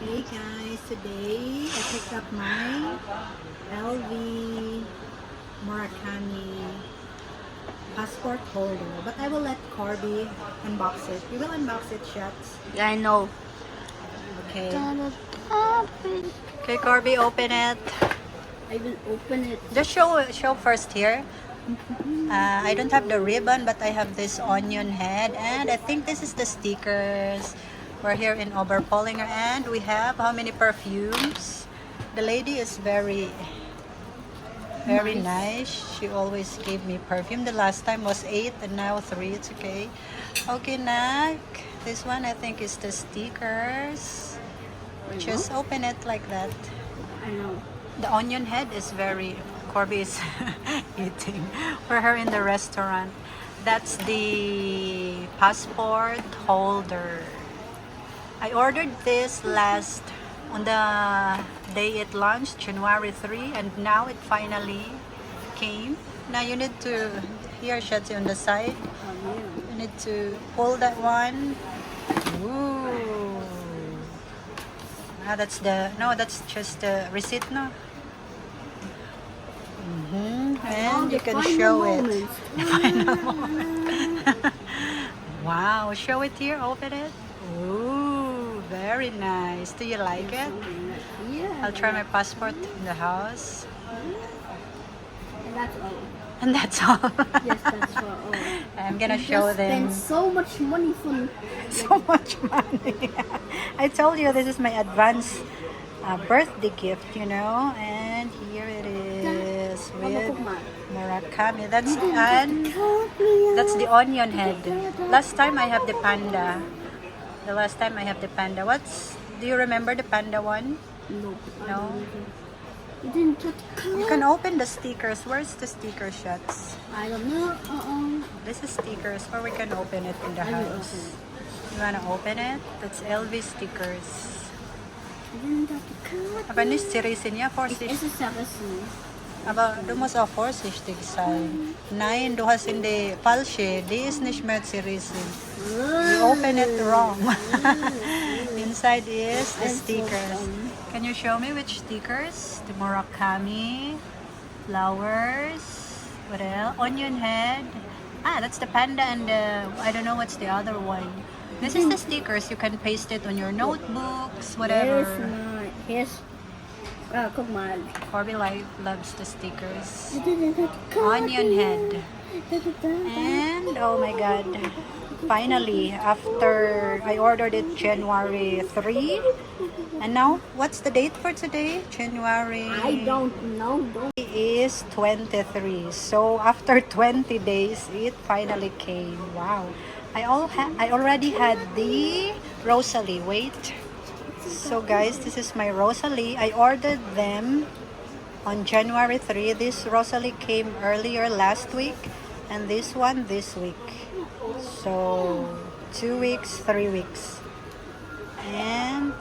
Hey guys, today I picked up my LV Murakami passport holder, but I will let Corby unbox it. You will unbox it, Shats. Yeah, I know. Okay. Open. Okay, Corby, open it. I will open it. Just show first here. I don't have the ribbon, but I have this onion head, and I think this is the stickers. We're here in Oberpollinger, and we have how many perfumes? The lady is very nice. She always gave me perfume. The last time was 8 and now 3. It's okay. Okay, Nak. This one I think is the stickers. Just open it like that. I know. The onion head is very... Corby is eating for her in the restaurant. That's the passport holder. I ordered this on the day it launched, January 3, and now it finally came. Now you need to, here Shetty on the side, you need to pull that one. Ooh. Ah, that's just the receipt, no? And you can show it. The final moment. Wow, show it here, open it. Ooh, very nice. Do you like it? Yeah. I'll try my passport in the house. And that's all. And that's all. Yes, that's for all. I'm gonna show them. Spend so much money for So much money. I told you this is my advance birthday gift, you know. And here it is with Murakami. That's the onion head. Last time I have the panda. The last time I have the panda. Do you remember the panda one? No. No? You didn't put color. You can open the stickers. Where's the sticker shots? I don't know. This is stickers, or we can open it in the I will house. open it. You wanna open it? That's LV stickers. You didn't have the color. Aber nicht zerrissen, ja, vorsichtig. Es ist zerrissen. Aber du musst auch vorsichtig sein. Nein, du hast in die falsche. Die ist nicht mehr zerrissen. You open it wrong. Inside is the stickers. Can you show me which stickers? The Murakami, flowers, what else? Onion head. Ah, that's the panda and I don't know what's the other one. This is the stickers. You can paste it on your notebooks, whatever. Here's guck mal. Corby loves the stickers. You didn't have the color. Onion head. And oh my god. Finally, after I ordered it January 3. And now, what's the date for today? January... I don't know. is 23. So after 20 days, it finally came. Wow. I already had the Rosalie. Wait. So guys, this is my Rosalie. I ordered them on January 3. This Rosalie came earlier last week, and this one this week. So 2 weeks, 3 weeks. And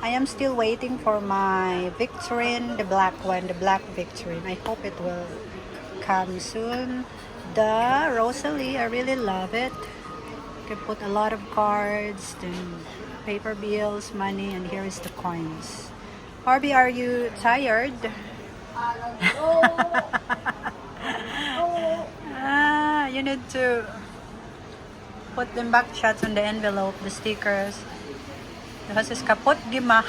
I am still waiting for my Victorine, the black one, the black Victorine. I hope it will come soon. The Rosalie, I really love it. You can put a lot of cards, then paper bills, money, and here is the coins. Harvey, are you tired? You need to put them back shots on the envelope, the stickers. Das ist kaputt gemacht.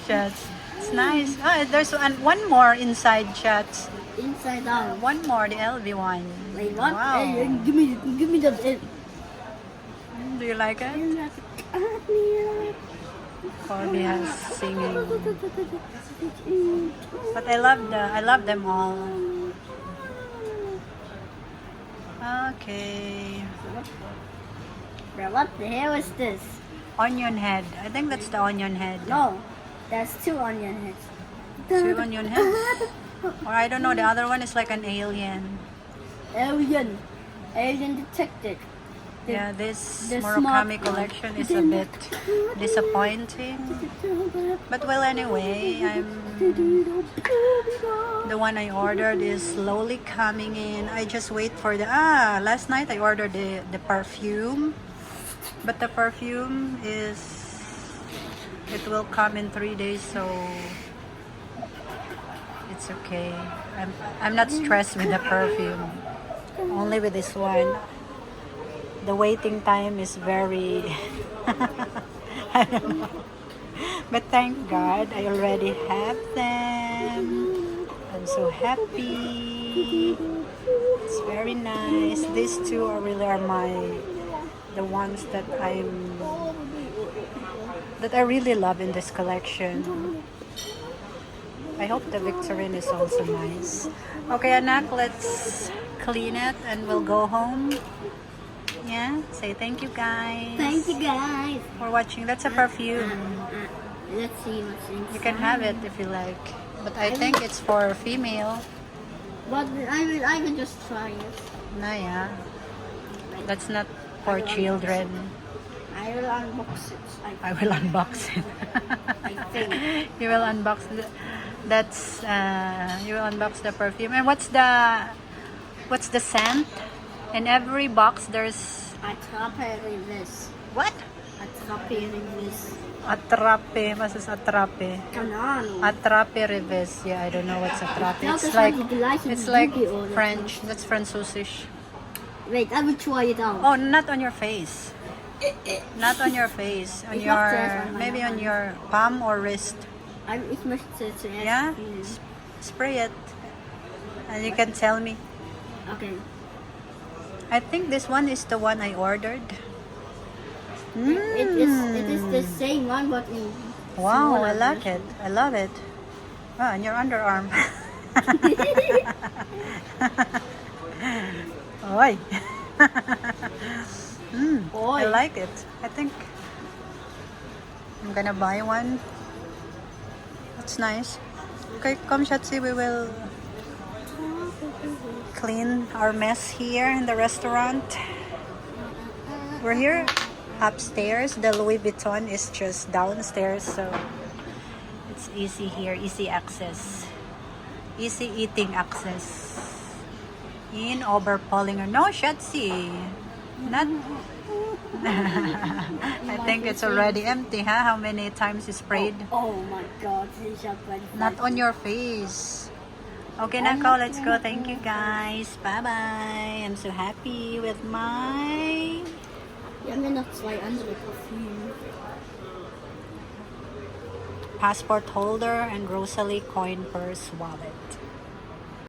Shots. It's nice. Oh, there's one more inside shots. Inside out. One more, the LV one. Wait, what? Wow. Hey, give me the. Do you like it? Corby has singing. But I love them all. Okay. What the hell is this? Onion head. I think that's the onion head. No, that's 2 onion heads. 2 onion heads? Or I don't know, the other one is like an alien. Alien detected. Yeah, this the Murakami smart collection one. is a bit disappointing. But well, anyway, the one I ordered is slowly coming in. I just wait for last night I ordered the perfume. But the perfume is It will come in 3 days, so it's okay. I'm not stressed with the perfume. Only with this one. The waiting time is very I don't know. But thank God I already have them. I'm so happy. It's very nice. These two are really are the ones that I really love in this collection. I hope the Victorine is also nice. Okay, anak, let's clean it and we'll go home. Yeah, say thank you guys. Thank you guys. For watching. That's a perfume. Let's see what's inside. You can have it if you like. But I think it's for female. But I will just try it. Nah, yeah. That's not for children. I will unbox it. I will unbox it. I think. You will unbox you will unbox the perfume. And what's the scent? In every box there's Atrape Revis. what? Atrape Revis. Atrape, masas atrape. Canano. Atrape reves. Yeah, I don't know what's atrape. No, It's that's like what you like in it's like Yugi or the French. That's Französisch. Wait, I will try it out. Oh, not on your face. Not on your face. On It's your not there on my maybe on hand. your palm or wrist. Ich möchte zuerst Yeah? fühlen. Spray it. And you can tell me. Okay. I think this one is the one I ordered. It is the same one but in Wow, smaller I like version. it. I love it. Oh, and your underarm. Oi. I Oi. like it. I think I'm gonna buy one. That's nice. Okay, come Shatsi, we will clean our mess here in the restaurant. We're here upstairs. The Louis Vuitton is just downstairs, so it's easy here, easy access, easy eating access. In Oberpollinger. No, Shatsi. Not. I think it's already empty, huh? How many times you sprayed? Oh my god, this is very Not on your face. Okay, Nako, let's go. Thank you, guys. Bye-bye. I'm so happy with my Wir haben ja noch zwei andere Parfüme. passport holder and Rosalie coin purse wallet.